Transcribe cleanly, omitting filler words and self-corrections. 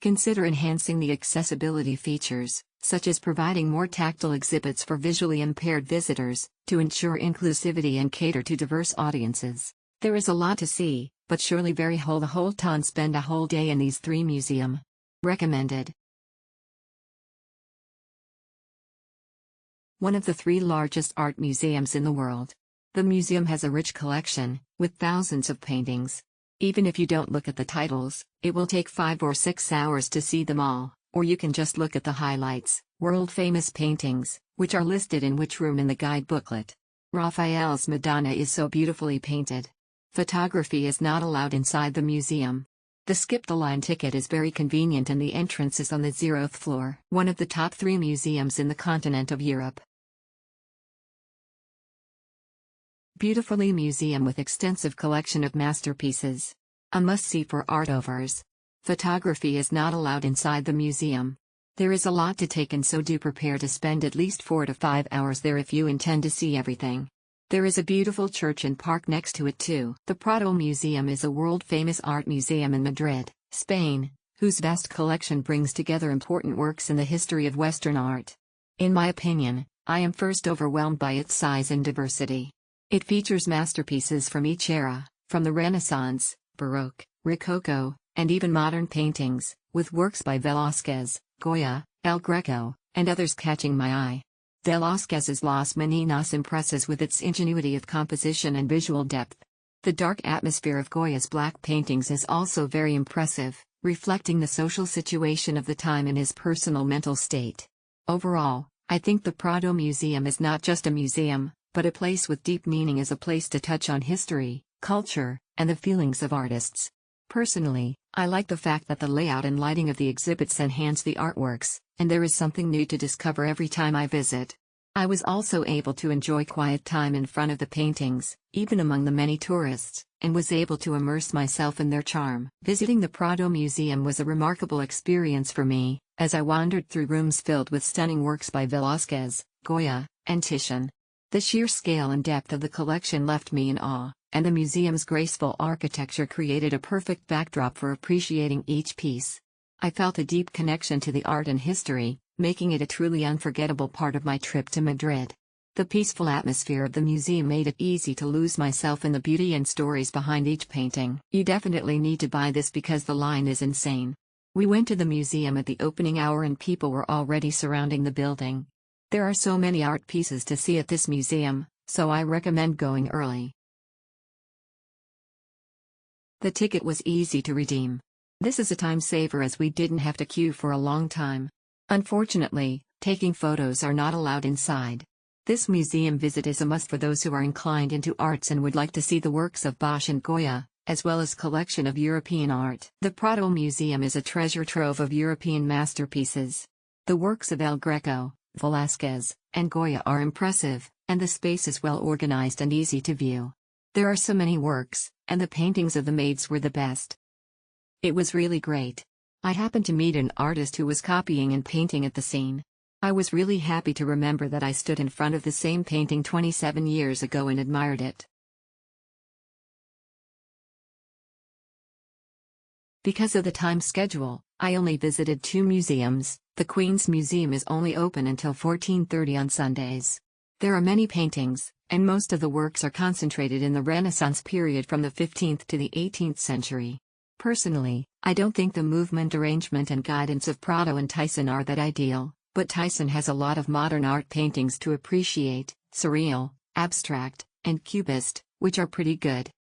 Consider enhancing the accessibility features, such as providing more tactile exhibits for visually impaired visitors, to ensure inclusivity and cater to diverse audiences. There is a lot to see, but surely very whole the whole ton spend a whole day in these 3 museums. Recommended. One of the 3 largest art museums in the world. The museum has a rich collection, with thousands of paintings. Even if you don't look at the titles, it will take 5 or 6 hours to see them all, or you can just look at the highlights, world-famous paintings, which are listed in which room in the guide booklet. Raphael's Madonna is so beautifully painted. Photography is not allowed inside the museum. The skip-the-line ticket is very convenient and the entrance is on the 0th floor. One of the top 3 museums in the continent of Europe. Beautifully museum with extensive collection of masterpieces. A must-see for art lovers. Photography is not allowed inside the museum. There is a lot to take in, so do prepare to spend at least 4 to 5 hours there if you intend to see everything. There is a beautiful church and park next to it too. The Prado Museum is a world-famous art museum in Madrid, Spain, whose vast collection brings together important works in the history of Western art. In my opinion, I am first overwhelmed by its size and diversity. It features masterpieces from each era, from the Renaissance, Baroque, Rococo, and even modern paintings, with works by Velázquez, Goya, El Greco, and others catching my eye. Velázquez's Las Meninas impresses with its ingenuity of composition and visual depth. The dark atmosphere of Goya's black paintings is also very impressive, reflecting the social situation of the time and his personal mental state. Overall, I think the Prado Museum is not just a museum, but a place with deep meaning, as a place to touch on history, culture, and the feelings of artists. Personally, I like the fact that the layout and lighting of the exhibits enhance the artworks, and there is something new to discover every time I visit. I was also able to enjoy quiet time in front of the paintings, even among the many tourists, and was able to immerse myself in their charm. Visiting the Prado Museum was a remarkable experience for me, as I wandered through rooms filled with stunning works by Velázquez, Goya, and Titian. The sheer scale and depth of the collection left me in awe, and the museum's graceful architecture created a perfect backdrop for appreciating each piece. I felt a deep connection to the art and history, making it a truly unforgettable part of my trip to Madrid. The peaceful atmosphere of the museum made it easy to lose myself in the beauty and stories behind each painting. You definitely need to buy this because the line is insane. We went to the museum at the opening hour and people were already surrounding the building. There are so many art pieces to see at this museum, so I recommend going early. The ticket was easy to redeem. This is a time saver as we didn't have to queue for a long time. Unfortunately, taking photos are not allowed inside. This museum visit is a must for those who are inclined into arts and would like to see the works of Bosch and Goya, as well as collection of European art. The Prado Museum is a treasure trove of European masterpieces. The works of El Greco, Velázquez, and Goya are impressive, and the space is well organized and easy to view. There are so many works, and the paintings of the maids were the best. It was really great. I happened to meet an artist who was copying and painting at the scene. I was really happy to remember that I stood in front of the same painting 27 years ago and admired it. Because of the time schedule, I only visited 2 museums. The Queen's Museum is only open until 14:30 on Sundays. There are many paintings, and most of the works are concentrated in the Renaissance period from the 15th to the 18th century. Personally, I don't think the movement arrangement and guidance of Prado and Titian are that ideal, but Titian has a lot of modern art paintings to appreciate, surreal, abstract, and cubist, which are pretty good.